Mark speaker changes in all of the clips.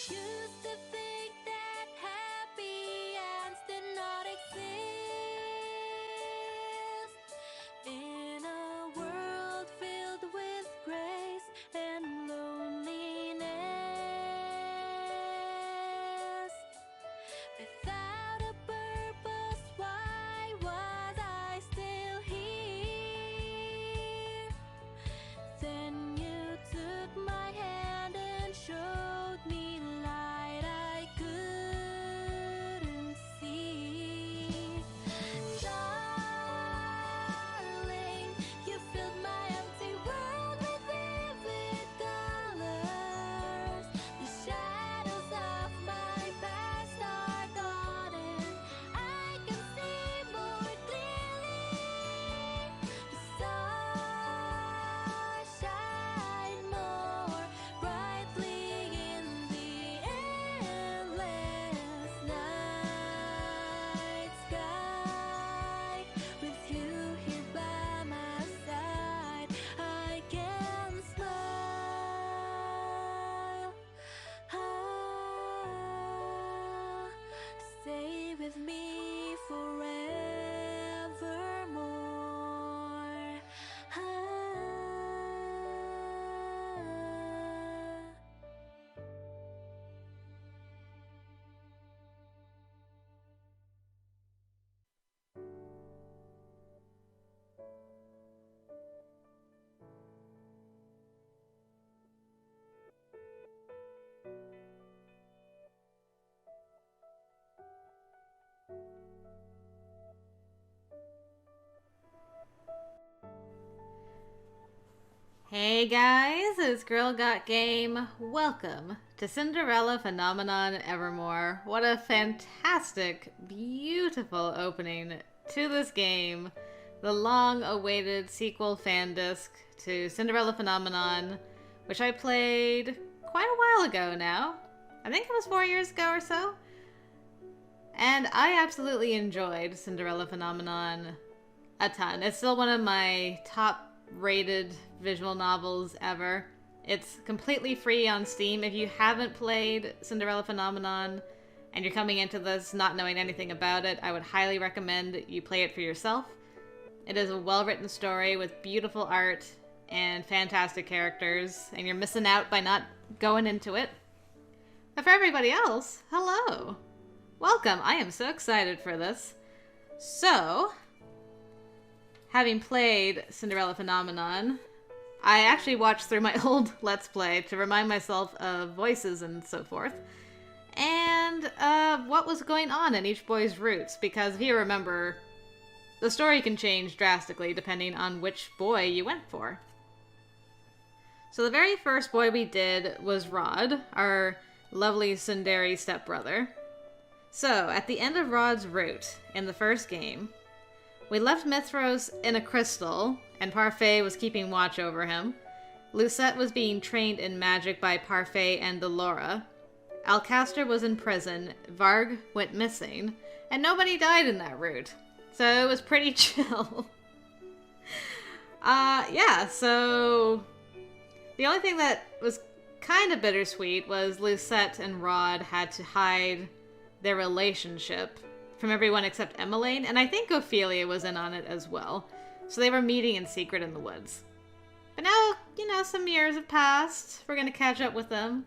Speaker 1: Used to think that happy ends did not exist. In a world filled with grace and loneliness. Without a purpose, why was I still here? Then you took my hand and showed me light I couldn't see. Darling, you filled my empty world with vivid colors. The shadows of my past are gone and I can see more clearly. The stars shine more brightly in the endless night sky. With you here by my side, I can smile. Stay with me forevermore.
Speaker 2: Hey guys, it's GirlGotGame. Welcome to Cinderella Phenomenon Evermore. What a fantastic, beautiful opening to this game. The long-awaited sequel fan disc to Cinderella Phenomenon, which I played quite a while ago now. I think it was 4 years ago or so. And I absolutely enjoyed Cinderella Phenomenon a ton. It's still one of my top rated visual novels ever. It's completely free on Steam. If you haven't played Cinderella Phenomenon and you're coming into this not knowing anything about it, I would highly recommend you play it for yourself. It is a well-written story with beautiful art and fantastic characters, and you're missing out by not going into it. But for everybody else, hello! Welcome! I am so excited for this. So, having played Cinderella Phenomenon, I actually watched through my old Let's Play to remind myself of voices and so forth, and what was going on in each boy's roots, because if you remember, the story can change drastically depending on which boy you went for. So the very first boy we did was Rod, our lovely tsundere stepbrother. So, at the end of Rod's route in the first game, we left Mithros in a crystal, and Parfait was keeping watch over him. Lucette was being trained in magic by Parfait and Delora. Alcaster was in prison, Varg went missing, and nobody died in that route. So it was pretty chill. Yeah, so the only thing that was kind of bittersweet was Lucette and Rod had to hide their relationship from everyone except Emmeline, and I think Ophelia was in on it as well. So they were meeting in secret in the woods. But now, you know, some years have passed. We're going to catch up with them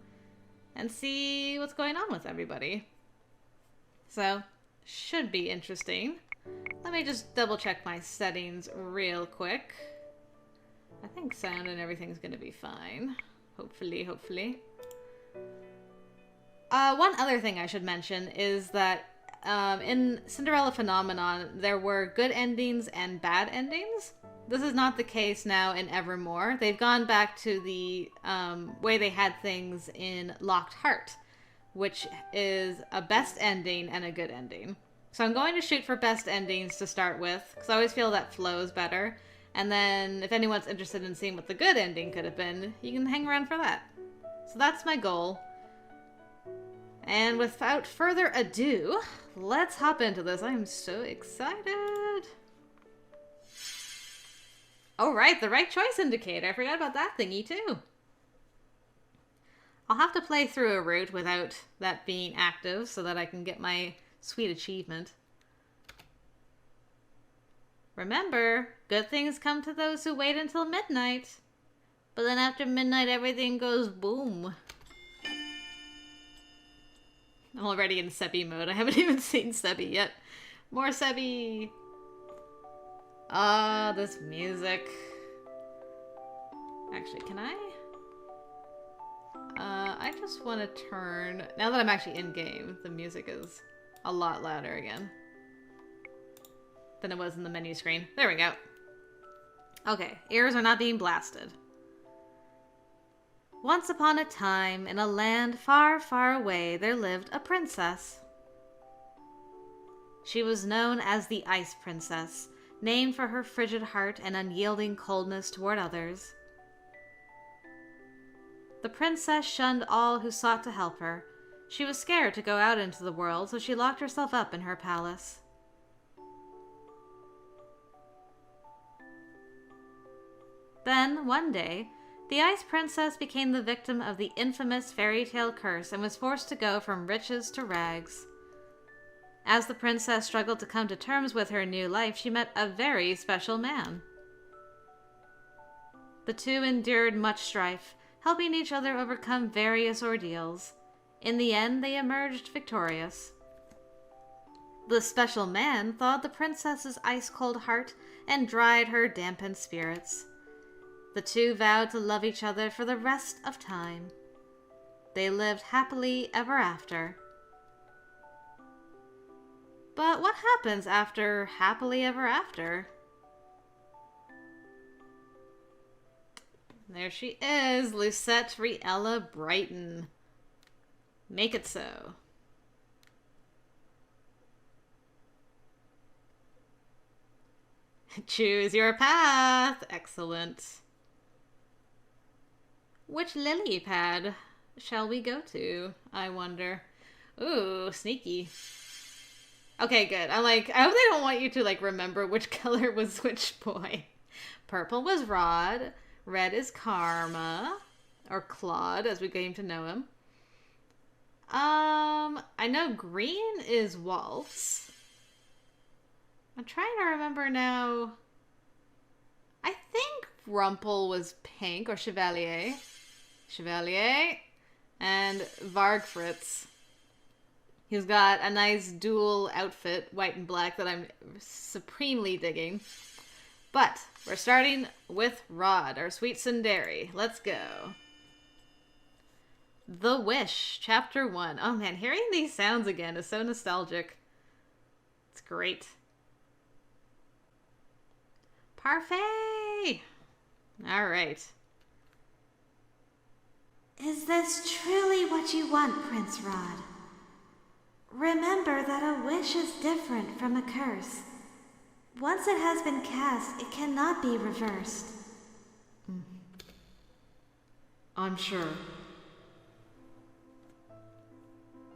Speaker 2: and see what's going on with everybody. So, should be interesting. Let me just double check my settings real quick. I think sound and everything's going to be fine. Hopefully, hopefully. One other thing I should mention is that in Cinderella Phenomenon, there were good endings and bad endings. This is not the case now in Evermore. They've gone back to the way they had things in Locked Heart, which is a best ending and a good ending. So I'm going to shoot for best endings to start with, because I always feel that flows better. And then if anyone's interested in seeing what the good ending could have been, you can hang around for that. So that's my goal. And without further ado, let's hop into this. I am so excited. Oh, right, the right choice indicator. I forgot about that thingy, too. I'll have to play through a route without that being active so that I can get my sweet achievement. Remember, good things come to those who wait until midnight. But then after midnight, everything goes boom. I'm already in Sebi mode. I haven't even seen Sebi yet. More Sebi! Ah, this music. Actually, can I? I just want to turn... Now that I'm actually in-game, the music is a lot louder again than it was in the menu screen. There we go. Okay, ears are not being blasted. Once upon a time, in a land far, far away, there lived a princess. She was known as the Ice Princess, named for her frigid heart and unyielding coldness toward others. The princess shunned all who sought to help her. She was scared to go out into the world, so she locked herself up in her palace. Then, one day, the Ice Princess became the victim of the infamous Fairytale Curse and was forced to go from riches to rags. As the princess struggled to come to terms with her new life, she met a very special man. The two endured much strife, helping each other overcome various ordeals. In the end, they emerged victorious. The special man thawed the princess's ice-cold heart and dried her dampened spirits. The two vowed to love each other for the rest of time. They lived happily ever after. But what happens after happily ever after? There she is, Lucette Riella Brighton. Make it so. Choose your path. Excellent. Which lily pad shall we go to, I wonder? Ooh, sneaky. Okay, good. I'm like, I hope they don't want you to, like, remember which color was which boy. Purple was Rod. Red is Karma. Or Claude, as we came to know him. I know green is Waltz. I'm trying to remember now. I think Rumpel was pink, or Chevalier. Chevalier. And Varg Fritz. He's got a nice dual outfit, white and black, that I'm supremely digging. But we're starting with Rod, our sweet Tsundere. Let's go. The Wish, Chapter 1. Oh man, hearing these sounds again is so nostalgic. It's great. Parfait! Alright.
Speaker 3: Is this truly what you want, Prince Rod? Remember that a wish is different from a curse. Once it has been cast, it cannot be reversed.
Speaker 4: I'm sure.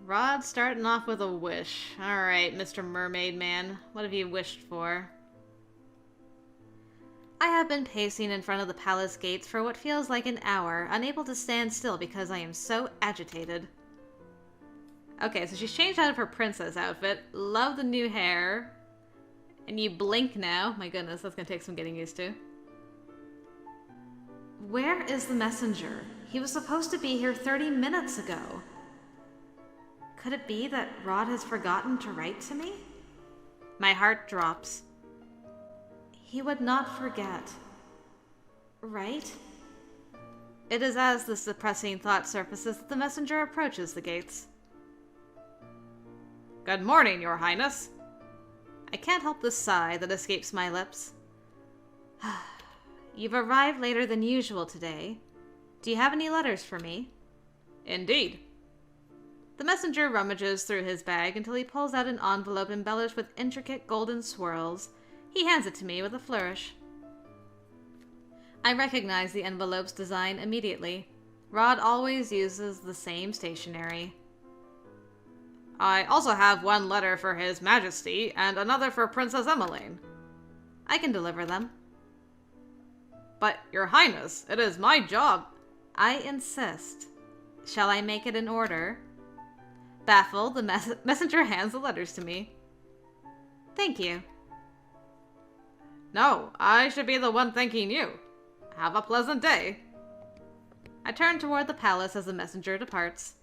Speaker 2: Rod starting off with a wish. Alright, Mr. Mermaid Man, what have you wished for? I have been pacing in front of the palace gates for what feels like an hour, unable to stand still because I am so agitated. Okay, so she's changed out of her princess outfit. Love the new hair. And you blink now. My goodness, that's gonna take some getting used to.
Speaker 3: Where is the messenger? He was supposed to be here 30 minutes ago. Could it be that Rod has forgotten to write to me?
Speaker 2: My heart drops.
Speaker 3: He would not forget. Right?
Speaker 2: It is as this depressing thought surfaces that the messenger approaches the gates. Good morning, Your Highness. I can't help the sigh that escapes my lips.
Speaker 3: You've arrived later than usual today. Do you have any letters for me?
Speaker 2: Indeed. The messenger rummages through his bag until he pulls out an envelope embellished with intricate golden swirls. He hands it to me with a flourish. I recognize the envelope's design immediately. Rod always uses the same stationery. I also have one letter for His Majesty and another for Princess Emmeline. I can deliver them. But, Your Highness, it is my job.
Speaker 3: I insist.
Speaker 2: Shall I make it in order? Baffled, the messenger hands the letters to me. Thank you. No, I should be the one thanking you. Have a pleasant day. I turn toward the palace as the messenger departs.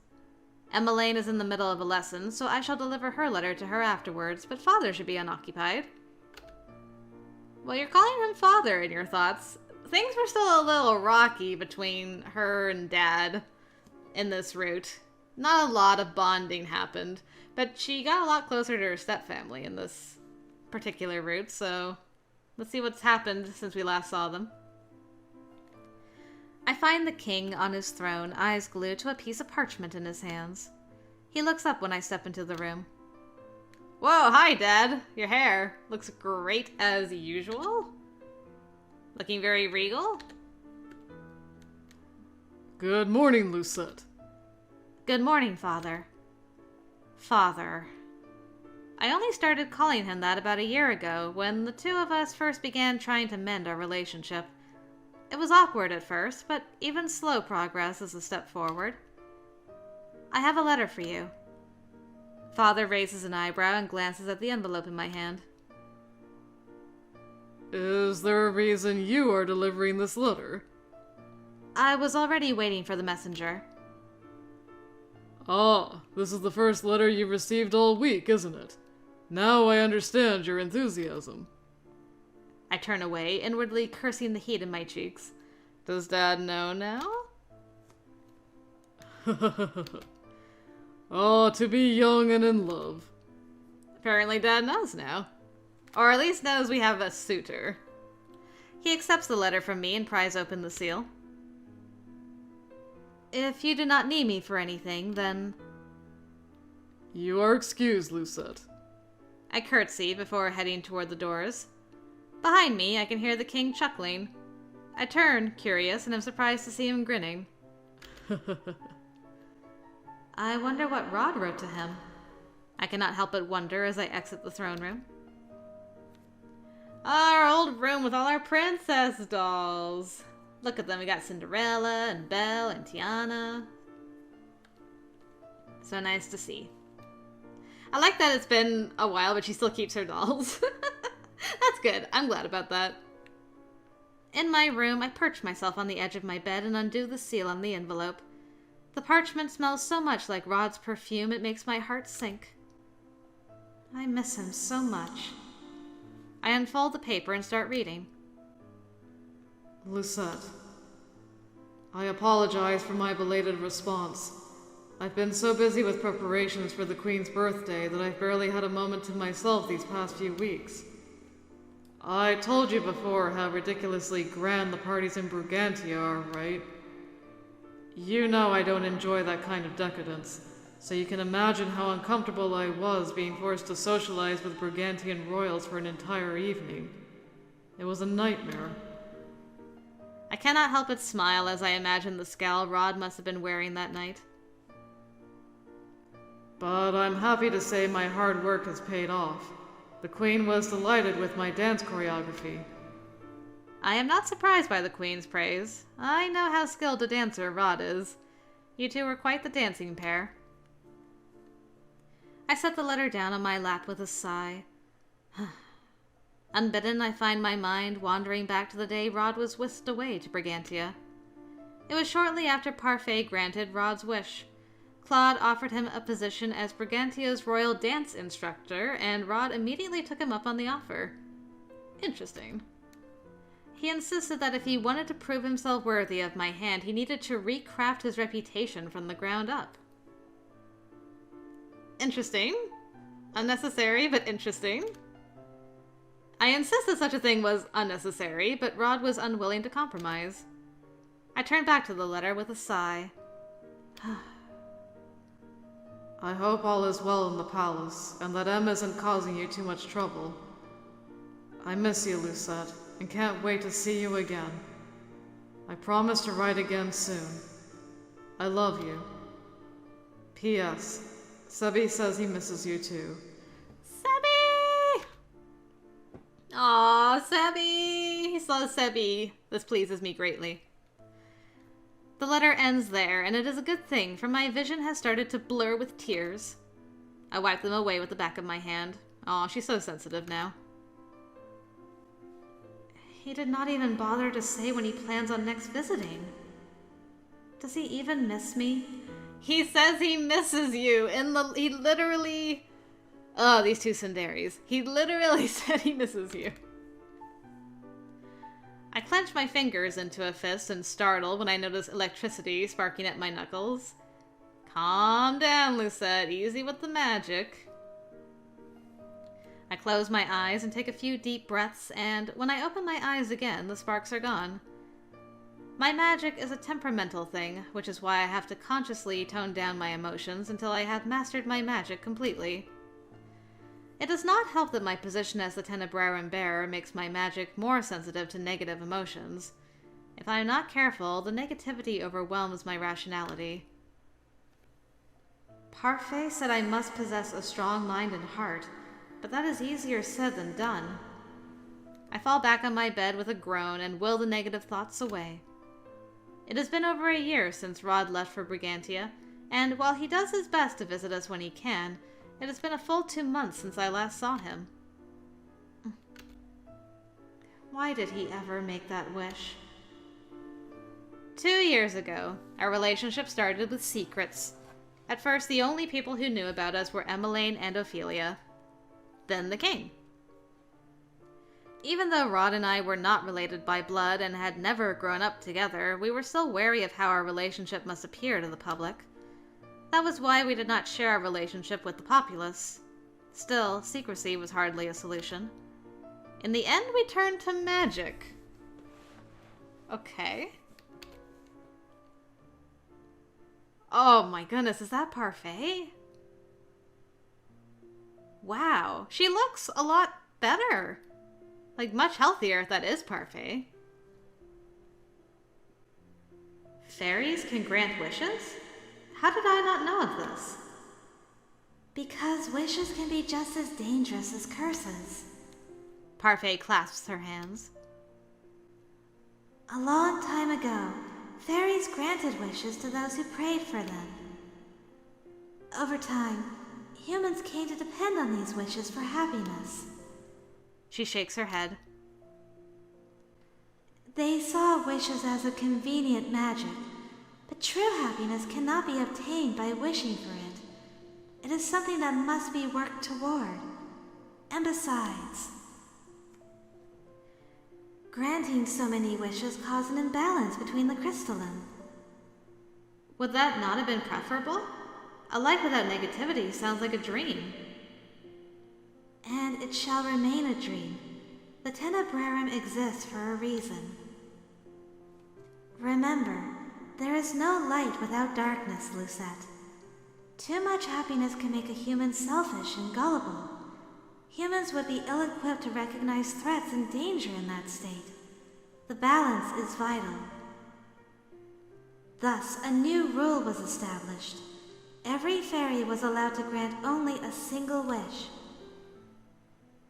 Speaker 2: Emmeline is in the middle of a lesson, so I shall deliver her letter to her afterwards, but father should be unoccupied. Well, you're calling him father in your thoughts. Things were still a little rocky between her and Dad in this route. Not a lot of bonding happened, but she got a lot closer to her stepfamily in this particular route, so let's see what's happened since we last saw them. I find the king on his throne, eyes glued to a piece of parchment in his hands. He looks up when I step into the room. Whoa, hi, Dad. Your hair looks great as usual. Looking very regal.
Speaker 4: Good morning, Lucette.
Speaker 2: Good morning, Father. Father. I only started calling him that about a year ago, when the two of us first began trying to mend our relationship. It was awkward at first, but even slow progress is a step forward. I have a letter for you. Father raises an eyebrow and glances at the envelope in my hand.
Speaker 4: Is there a reason you are delivering this letter?
Speaker 2: I was already waiting for the messenger.
Speaker 4: Ah, this is the first letter you've received all week, isn't it? Now I understand your enthusiasm.
Speaker 2: I turn away, inwardly cursing the heat in my cheeks. Does Dad know now?
Speaker 4: Ah, to be young and in love.
Speaker 2: Apparently Dad knows now. Or at least knows we have a suitor. He accepts the letter from me and pries open the seal. If you do not need me for anything, then...
Speaker 4: You are excused, Lucette.
Speaker 2: I curtsy before heading toward the doors. Behind me, I can hear the king chuckling. I turn, curious, and am surprised to see him grinning. I wonder what Rod wrote to him. I cannot help but wonder as I exit the throne room. Our old room with all our princess dolls. Look at them, we got Cinderella and Belle and Tiana. So nice to see. I like that it's been a while, but she still keeps her dolls. That's good. I'm glad about that. In my room, I perch myself on the edge of my bed and undo the seal on the envelope. The parchment smells so much like Rod's perfume, it makes my heart sink. I miss him so much. I unfold the paper and start reading.
Speaker 4: Lucette, I apologize for my belated response. I've been so busy with preparations for the Queen's birthday that I've barely had a moment to myself these past few weeks. I told you before how ridiculously grand the parties in Brigantia are, right? You know I don't enjoy that kind of decadence, so you can imagine how uncomfortable I was being forced to socialize with Brigantian royals for an entire evening. It was a nightmare.
Speaker 2: I cannot help but smile as I imagine the scowl Rod must have been wearing that night.
Speaker 4: But I'm happy to say my hard work has paid off. The Queen was delighted with my dance choreography.
Speaker 2: I am not surprised by the Queen's praise. I know how skilled a dancer Rod is. You two were quite the dancing pair. I set the letter down on my lap with a sigh. Unbidden, I find my mind wandering back to the day Rod was whisked away to Brigantia. It was shortly after Parfait granted Rod's wish. Claude offered him a position as Brigantia's royal dance instructor, and Rod immediately took him up on the offer. Interesting. He insisted that if he wanted to prove himself worthy of my hand, he needed to recraft his reputation from the ground up. Interesting. Unnecessary, but interesting. I insist that such a thing was unnecessary, but Rod was unwilling to compromise. I turned back to the letter with a sigh.
Speaker 4: I hope all is well in the palace, and that Em isn't causing you too much trouble. I miss you, Lucette, and can't wait to see you again. I promise to write again soon. I love you. P.S. Sebi says he misses you too.
Speaker 2: Sebi! Aw, Sebi! He saw Sebi. This pleases me greatly. The letter ends there, and it is a good thing, for my vision has started to blur with tears. I wipe them away with the back of my hand. Aw, she's so sensitive now.
Speaker 3: He did not even bother to say when he plans on next visiting. Does he even miss me?
Speaker 2: He says he misses you he literally... Oh, these two Cinderies. He literally said he misses you. I clench my fingers into a fist and startle when I notice electricity sparking at my knuckles. Calm down, Lucette. Easy with the magic. I close my eyes and take a few deep breaths, and when I open my eyes again, the sparks are gone. My magic is a temperamental thing, which is why I have to consciously tone down my emotions until I have mastered my magic completely. It does not help that my position as the Tenebrarum Bearer makes my magic more sensitive to negative emotions. If I am not careful, the negativity overwhelms my rationality.
Speaker 3: Parfait said I must possess a strong mind and heart, but that is easier said than done.
Speaker 2: I fall back on my bed with a groan and will the negative thoughts away. It has been over a year since Rod left for Brigantia, and while he does his best to visit us when he can, it has been a full 2 months since I last saw him.
Speaker 3: Why did he ever make that wish?
Speaker 2: 2 years ago, our relationship started with secrets. At first, the only people who knew about us were Emmeline and Ophelia. Then the king. Even though Rod and I were not related by blood and had never grown up together, we were still wary of how our relationship must appear to the public. That was why we did not share our relationship with the populace. Still, secrecy was hardly a solution. In the end, we turned to magic. Okay. Oh my goodness, is that Parfait? Wow, she looks a lot better. Like, much healthier if that is Parfait.
Speaker 3: Fairies can grant wishes? How did I not know of this? Because wishes can be just as dangerous as curses.
Speaker 2: Parfait clasps her hands.
Speaker 3: A long time ago, fairies granted wishes to those who prayed for them. Over time, humans came to depend on these wishes for happiness.
Speaker 2: She shakes her head.
Speaker 3: They saw wishes as a convenient magic, but true happiness cannot be obtained by wishing for it. It is something that must be worked toward. And besides, granting so many wishes caused an imbalance between the crystalline.
Speaker 2: Would that not have been preferable? A life without negativity sounds like a dream.
Speaker 3: And it shall remain a dream. The Tenebrarum exists for a reason. Remember, there is no light without darkness, Lucette. Too much happiness can make a human selfish and gullible. Humans would be ill-equipped to recognize threats and danger in that state. The balance is vital. Thus, a new rule was established. Every fairy was allowed to grant only a single wish.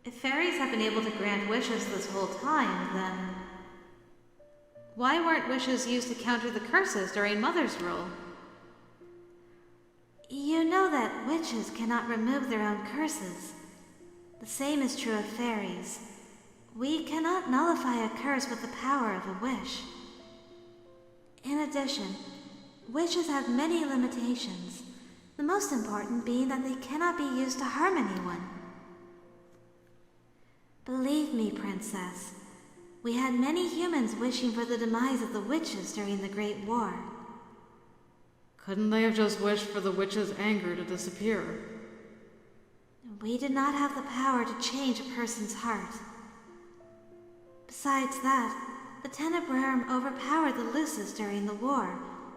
Speaker 3: If fairies have been able to grant wishes this whole time, then
Speaker 2: why weren't wishes used to counter the curses during Mother's rule?
Speaker 3: You know that witches cannot remove their own curses. The same is true of fairies. We cannot nullify a curse with the power of a wish. In addition, wishes have many limitations, the most important being that they cannot be used to harm anyone. Believe me, Princess, we had many humans wishing for the demise of the witches during the Great War.
Speaker 4: Couldn't they have just wished for the witch's anger to disappear?
Speaker 3: We did not have the power to change a person's heart. Besides that, the Tenebrarum overpowered the Luces during the war,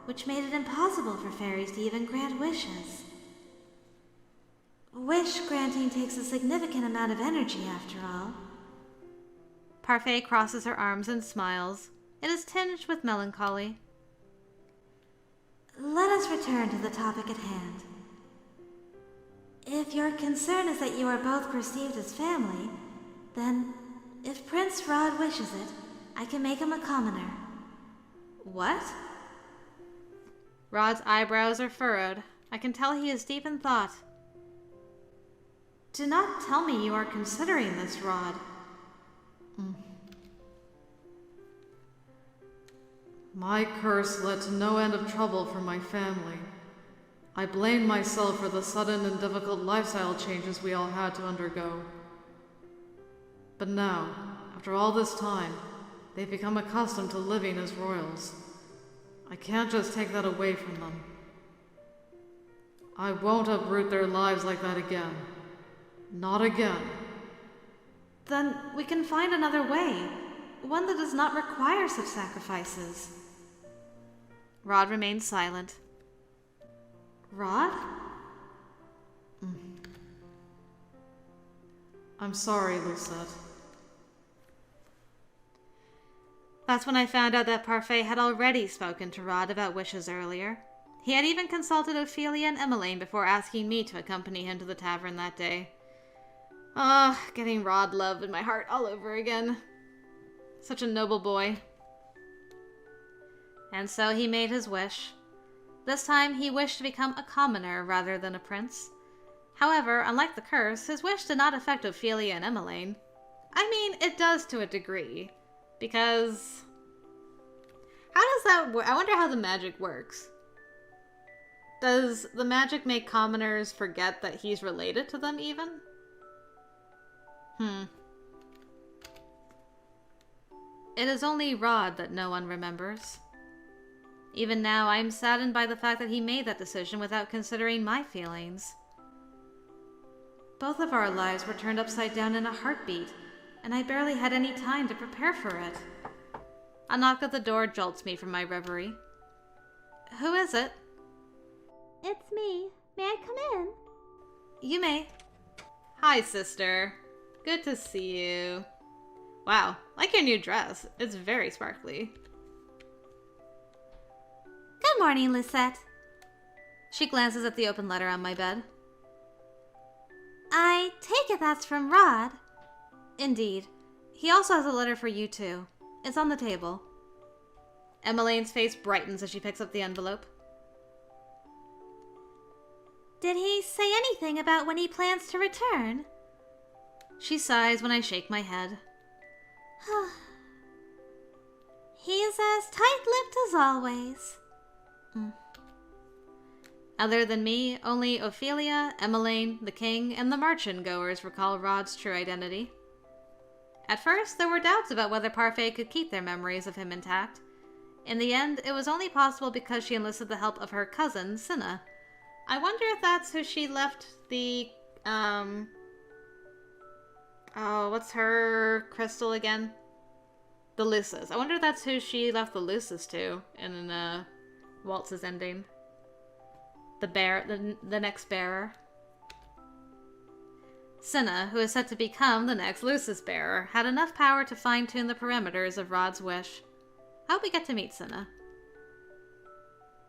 Speaker 3: which made it impossible for fairies to even grant wishes. Wish granting takes a significant amount of energy, after all.
Speaker 2: Parfait crosses her arms and smiles. It is tinged with melancholy.
Speaker 3: Let us return to the topic at hand. If your concern is that you are both perceived as family, then, if Prince Rod wishes it, I can make him a commoner.
Speaker 2: What? Rod's eyebrows are furrowed. I can tell he is deep in thought.
Speaker 3: Do not tell me you are considering this, Rod.
Speaker 4: My curse led to no end of trouble for my family. I blame myself for the sudden and difficult lifestyle changes we all had to undergo. But now, after all this time, they've become accustomed to living as royals. I can't just take that away from them. I won't uproot their lives like that again. Not again.
Speaker 3: Then we can find another way, one that does not require such sacrifices.
Speaker 2: Rod remains silent.
Speaker 3: Rod?
Speaker 4: I'm sorry, Lucette.
Speaker 2: That's when I found out that Parfait had already spoken to Rod about wishes earlier. He had even consulted Ophelia and Emmeline before asking me to accompany him to the tavern that day. Getting Rod love in my heart all over again. Such a noble boy. And so he made his wish. This time he wished to become a commoner rather than a prince. However, unlike the curse, his wish did not affect Ophelia and Emmeline. I mean, it does to a degree. Because... how does that work? I wonder how the magic works. Does the magic make commoners forget that he's related to them even? It is only Rod that no one remembers. Even now, I am saddened by the fact that he made that decision without considering my feelings.
Speaker 3: Both of our lives were turned upside down in a heartbeat, and I barely had any time to prepare for it.
Speaker 2: A knock at the door jolts me from my reverie. Who is it?
Speaker 1: It's me. May I come in?
Speaker 2: You may. Hi, sister. Good to see you. Wow, like your new dress. It's very sparkly.
Speaker 3: Good morning, Lucette.
Speaker 2: She glances at the open letter on my bed.
Speaker 3: I take it that's from Rod.
Speaker 2: Indeed. He also has a letter for you, too. It's on the table. Emmeline's face brightens as she picks up the envelope.
Speaker 3: Did he say anything about when he plans to return?
Speaker 2: She sighs when I shake my head.
Speaker 3: He's as tight-lipped as always.
Speaker 2: Other than me, only Ophelia, Emmeline, the king, and the marchand-goers recall Rod's true identity. At first, there were doubts about whether Parfait could keep their memories of him intact. In the end, it was only possible because she enlisted the help of her cousin, Cinna. I wonder if that's who she left the, what's her crystal again? The Lucis. I wonder if that's who she left the Lucis to in Waltz's ending. The next bearer. Cinna, who is set to become the next Lucis bearer, had enough power to fine-tune the parameters of Rod's wish. I hope we get to meet Cinna.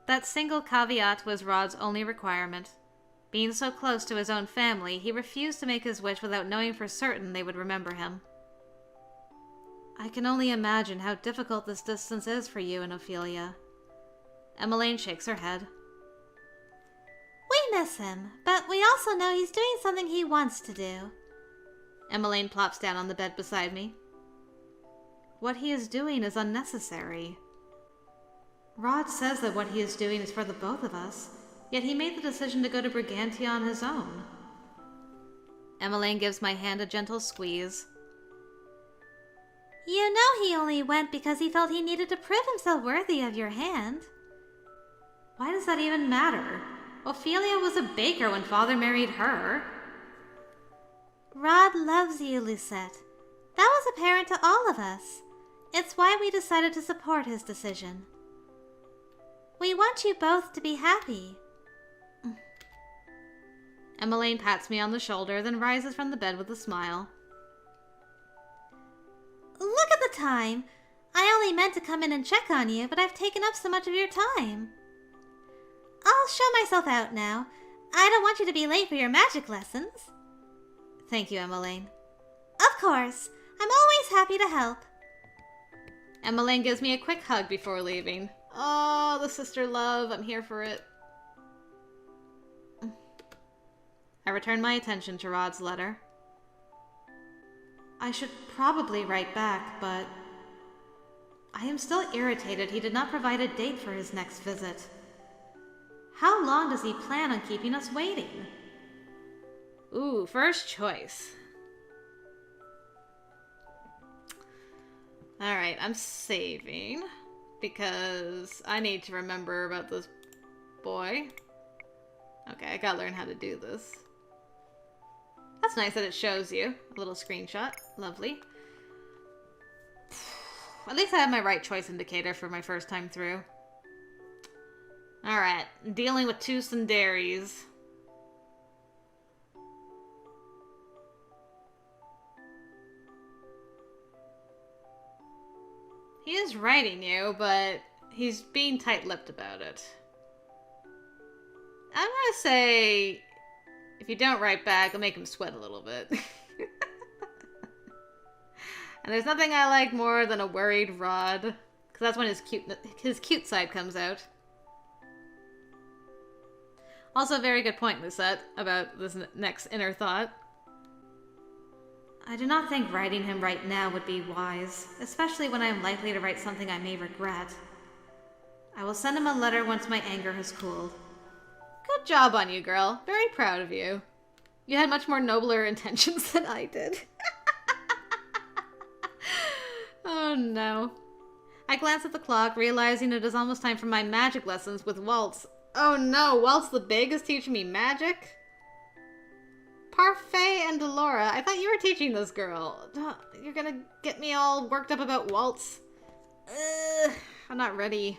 Speaker 2: That single caveat was Rod's only requirement. Being so close to his own family, he refused to make his wish without knowing for certain they would remember him. I can only imagine how difficult this distance is for you and Ophelia. Emmeline shakes her head.
Speaker 3: We miss him, but we also know he's doing something he wants to do.
Speaker 2: Emmeline plops down on the bed beside me. What he is doing is unnecessary. Rod says that what he is doing is for the both of us, yet he made the decision to go to Brigantia on his own. Emmeline gives my hand a gentle squeeze.
Speaker 3: You know he only went because he felt he needed to prove himself worthy of your hand.
Speaker 2: Why does that even matter? Ophelia was a baker when Father married her.
Speaker 3: Rod loves you, Lucette. That was apparent to all of us. It's why we decided to support his decision. We want you both to be happy.
Speaker 2: Emmeline pats me on the shoulder, then rises from the bed with a smile.
Speaker 3: Look at the time. I only meant to come in and check on you, but I've taken up so much of your time. I'll show myself out now. I don't want you to be late for your magic lessons.
Speaker 2: Thank you, Emmeline.
Speaker 3: Of course. I'm always happy to help.
Speaker 2: Emmeline gives me a quick hug before leaving. Oh, the sister love. I'm here for it. I returned my attention to Rod's letter.
Speaker 3: I should probably write back, but I am still irritated he did not provide a date for his next visit. How long does he plan on keeping us waiting?
Speaker 2: Ooh, first choice. Alright, I'm saving because I need to remember about this boy. Okay, I gotta learn how to do this. That's nice that it shows you. A little screenshot. Lovely. At least I have my right choice indicator for my first time through. Alright, dealing with two Cinderies. He is writing you, but he's being tight-lipped about it. I'm gonna say, if you don't write back, I'll make him sweat a little bit. And there's nothing I like more than a worried Rod, because that's when his cute side comes out. Also, very good point, Lucette, about this next inner thought.
Speaker 3: I do not think writing him right now would be wise, especially when I am likely to write something I may regret. I will send him a letter once my anger has cooled.
Speaker 2: Good job on you, girl. Very proud of you. You had much more nobler intentions than I did. Oh no. I glance at the clock, realizing it is almost time for my magic lessons with Waltz. Oh no, Waltz the Big is teaching me magic? Parfait and Delora, I thought you were teaching this girl. You're gonna get me all worked up about Waltz. I'm not ready.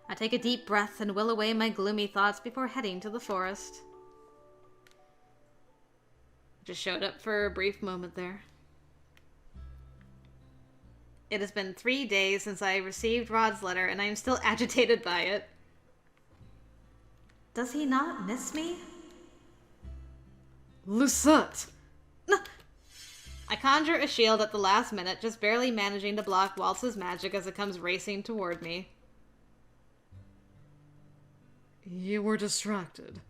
Speaker 2: I take a deep breath and will away my gloomy thoughts before heading to the forest. Just showed up for a brief moment there. It has been 3 days since I received Rod's letter, and I am still agitated by it.
Speaker 3: Does he not miss me?
Speaker 4: Lucette!
Speaker 2: I conjure a shield at the last minute, just barely managing to block Waltz's magic as it comes racing toward me.
Speaker 4: You were distracted.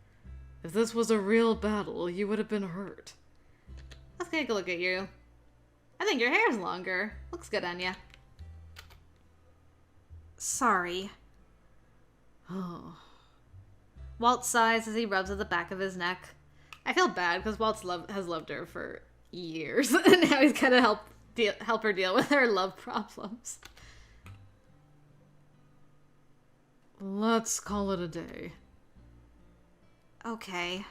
Speaker 4: If this was a real battle, you would have been hurt.
Speaker 2: Let's take a look at you. I think your hair's longer. Looks good on ya.
Speaker 3: Sorry.
Speaker 4: Oh.
Speaker 2: Waltz sighs as he rubs at the back of his neck. I feel bad because Waltz has loved her for years, and now he's gotta help her deal with her love problems.
Speaker 4: Let's call it a day.
Speaker 3: Okay.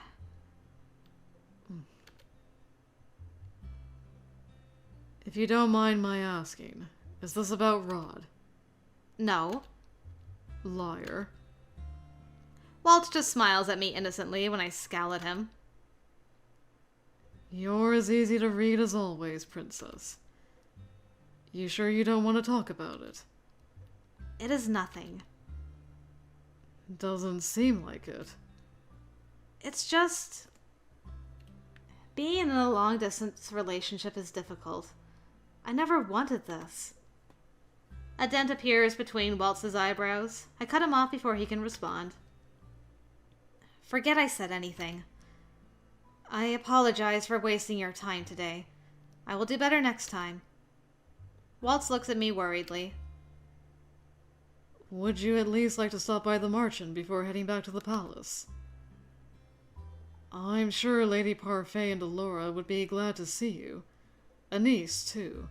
Speaker 4: If you don't mind my asking, is this about Rod?
Speaker 2: No.
Speaker 4: Liar.
Speaker 2: Waltz just smiles at me innocently when I scowl at him.
Speaker 4: You're as easy to read as always, Princess. You sure you don't want to talk about it?
Speaker 3: It is nothing.
Speaker 4: Doesn't seem like it.
Speaker 3: It's just...
Speaker 2: Being in a long-distance relationship is difficult. I never wanted this. A dent appears between Waltz's eyebrows. I cut him off before he can respond.
Speaker 3: Forget I said anything. I apologize for wasting your time today. I will do better next time.
Speaker 2: Waltz looks at me worriedly.
Speaker 4: Would you at least like to stop by the Marchen before heading back to the palace? I'm sure Lady Parfait and Delora would be glad to see you. Anise, too.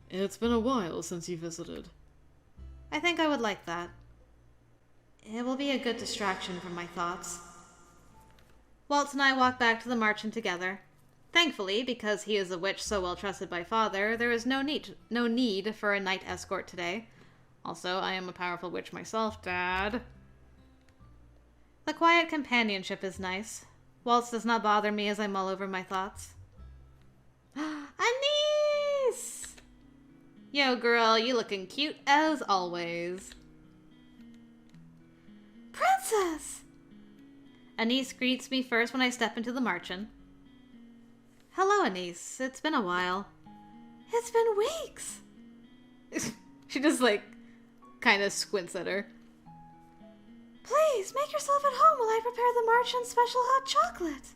Speaker 4: It's been a while since you visited.
Speaker 3: I think I would like that. It will be a good distraction from my thoughts.
Speaker 2: Waltz and I walk back to the Marchen together. Thankfully, because he is a witch so well trusted by Father, there is no need for a knight escort today. Also, I am a powerful witch myself, Dad. The quiet companionship is nice. Waltz does not bother me as I mull over my thoughts. Anise! Yo, girl, you looking cute as always.
Speaker 3: Princess!
Speaker 2: Anise greets me first when I step into the Marchen. Hello, Anise. It's been a while.
Speaker 3: It's been weeks.
Speaker 2: She just, like, kind of squints at her.
Speaker 3: Please, make yourself at home while I prepare the merchant's special hot chocolate.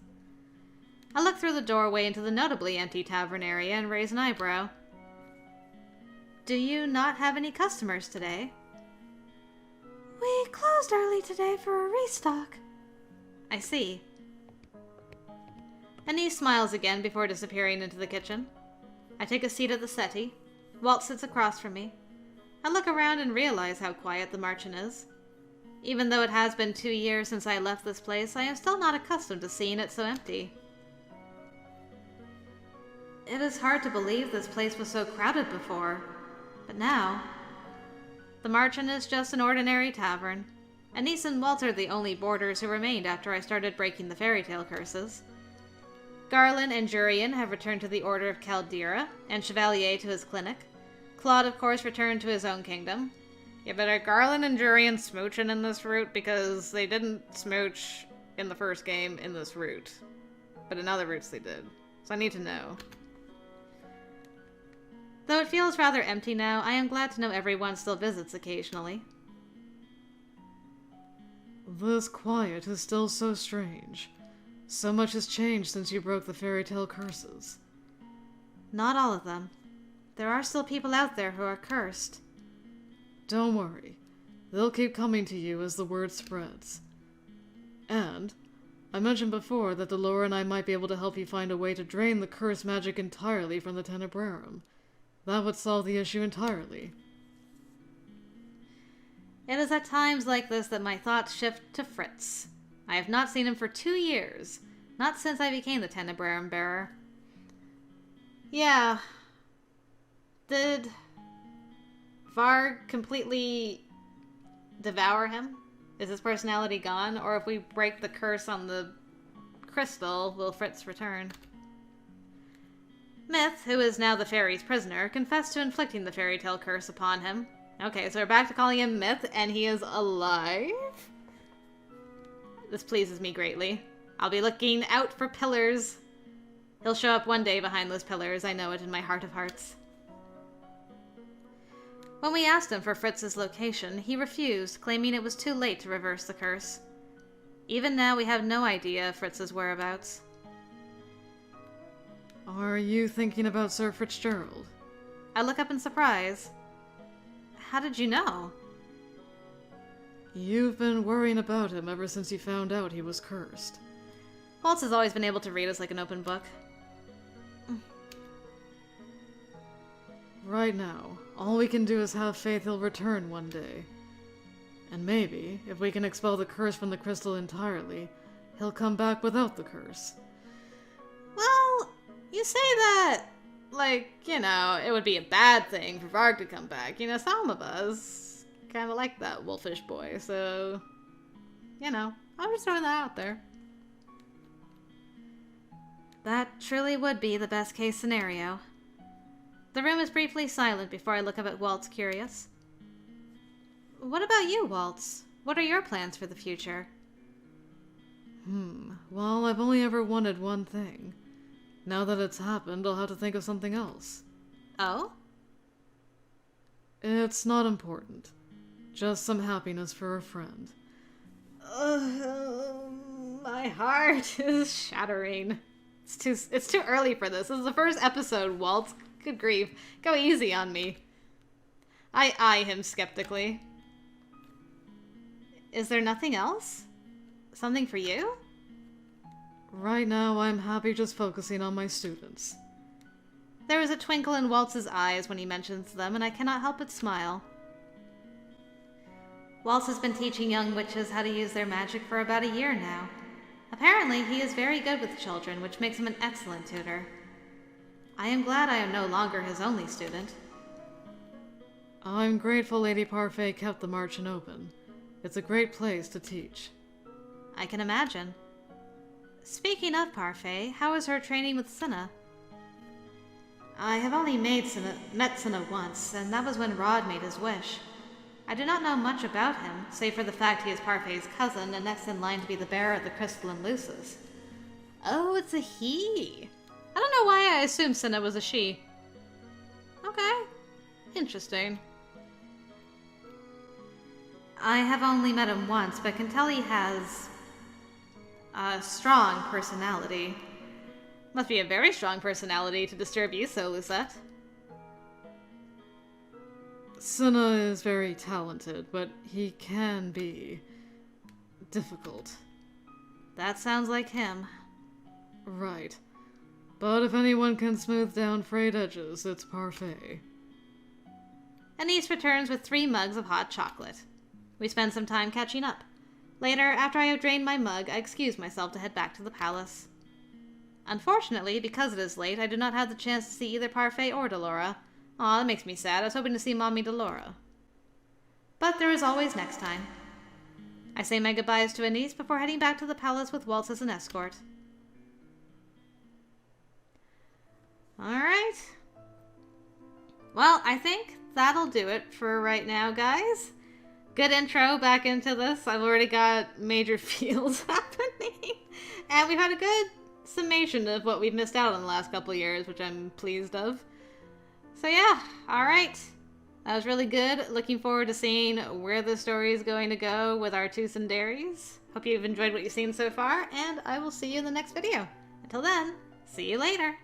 Speaker 2: I look through the doorway into the notably empty tavern area and raise an eyebrow. Do you not have any customers today?
Speaker 3: We closed early today for a restock.
Speaker 2: I see. Anise smiles again before disappearing into the kitchen. I take a seat at the settee. Walt sits across from me. I look around and realize how quiet the marchand is. Even though it has been 2 years since I left this place, I am still not accustomed to seeing it so empty. It is hard to believe this place was so crowded before, but now... The Marchand is just an ordinary tavern. Anise and Walt are the only boarders who remained after I started breaking the Fairytale Curses. Garland and Jurian have returned to the Order of Caldera, and Chevalier to his clinic. Claude, of course, returned to his own kingdom. Yeah, but are Garland and Jurian smooching in this route? Because they didn't smooch in the first game in this route. But in other routes they did. So I need to know. Though it feels rather empty now, I am glad to know everyone still visits occasionally.
Speaker 4: This quiet is still so strange. So much has changed since you broke the Fairytale Curses.
Speaker 2: Not all of them. There are still people out there who are cursed.
Speaker 4: Don't worry. They'll keep coming to you as the word spreads. And I mentioned before that Delora and I might be able to help you find a way to drain the curse magic entirely from the Tenebrarum. That would solve the issue entirely.
Speaker 2: It is at times like this that my thoughts shift to Fritz. I have not seen him for 2 years, not since I became the Tenebrarum Bearer. Yeah. Did Varg completely devour him? Is his personality gone? Or if we break the curse on the crystal, will Fritz return? Myth, who is now the fairy's prisoner, confessed to inflicting the Fairytale Curse upon him. Okay, so we're back to calling him Myth, and he is alive? This pleases me greatly. I'll be looking out for pillars. He'll show up one day behind those pillars, I know it in my heart of hearts. When we asked him for Fritz's location, he refused, claiming it was too late to reverse the curse. Even now, we have no idea of Fritz's whereabouts.
Speaker 4: Are you thinking about Sir Fitzgerald?
Speaker 2: I look up in surprise. How did you know?
Speaker 4: You've been worrying about him ever since you found out he was cursed.
Speaker 2: Waltz has always been able to read us like an open book.
Speaker 4: Right now, all we can do is have faith he'll return one day. And maybe, if we can expel the curse from the crystal entirely, he'll come back without the curse.
Speaker 2: Well, you say that, like, you know, it would be a bad thing for Varg to come back. You know, some of us kind of like that wolfish boy, so, you know, I'm just throwing that out there. That truly would be the best case scenario. The room is briefly silent before I look up at Waltz, curious. What about you, Waltz? What are your plans for the future?
Speaker 4: Well, I've only ever wanted one thing. Now that it's happened, I'll have to think of something else.
Speaker 2: Oh?
Speaker 4: It's not important. Just some happiness for a friend.
Speaker 2: My heart is shattering. It's too early for this. This is the first episode, Waltz. Good grief. Go easy on me. I eye him skeptically. Is there nothing else? Something for you?
Speaker 4: Right now, I'm happy just focusing on my students.
Speaker 2: There is a twinkle in Waltz's eyes when he mentions them, and I cannot help but smile. Waltz has been teaching young witches how to use their magic for about a year now. Apparently, he is very good with children, which makes him an excellent tutor. I am glad I am no longer his only student.
Speaker 4: I'm grateful Lady Parfait kept the Marchand open. It's a great place to teach.
Speaker 2: I can imagine. Speaking of Parfait, how is her training with Cinna? I have only met Cinna once, and that was when Rod made his wish. I do not know much about him, save for the fact he is Parfait's cousin and next in line to be the bearer of the crystalline luces. Oh, it's a he. I don't know why I assumed Cinna was a she. Okay. Interesting. I have only met him once, but can tell he has a strong personality. Must be a very strong personality to disturb you so, Lucette.
Speaker 4: Cinna is very talented, but he can be difficult.
Speaker 2: That sounds like him.
Speaker 4: Right. But if anyone can smooth down frayed edges, it's Parfait.
Speaker 2: Anise returns with 3 mugs of hot chocolate. We spend some time catching up. Later, after I have drained my mug, I excuse myself to head back to the palace. Unfortunately, because it is late, I do not have the chance to see either Parfait or Delora. Aw, that makes me sad. I was hoping to see Mommy Delora. But there is always next time. I say my goodbyes to Anise before heading back to the palace with Waltz as an escort. Alright. Well, I think that'll do it for right now, guys. Good intro back into this. I've already got major feels happening. And we've had a good summation of what we've missed out on the last couple years, which I'm pleased of. So yeah, alright. That was really good. Looking forward to seeing where the story is going to go with our 2 Cinderies. Hope you've enjoyed what you've seen so far, and I will see you in the next video. Until then, see you later.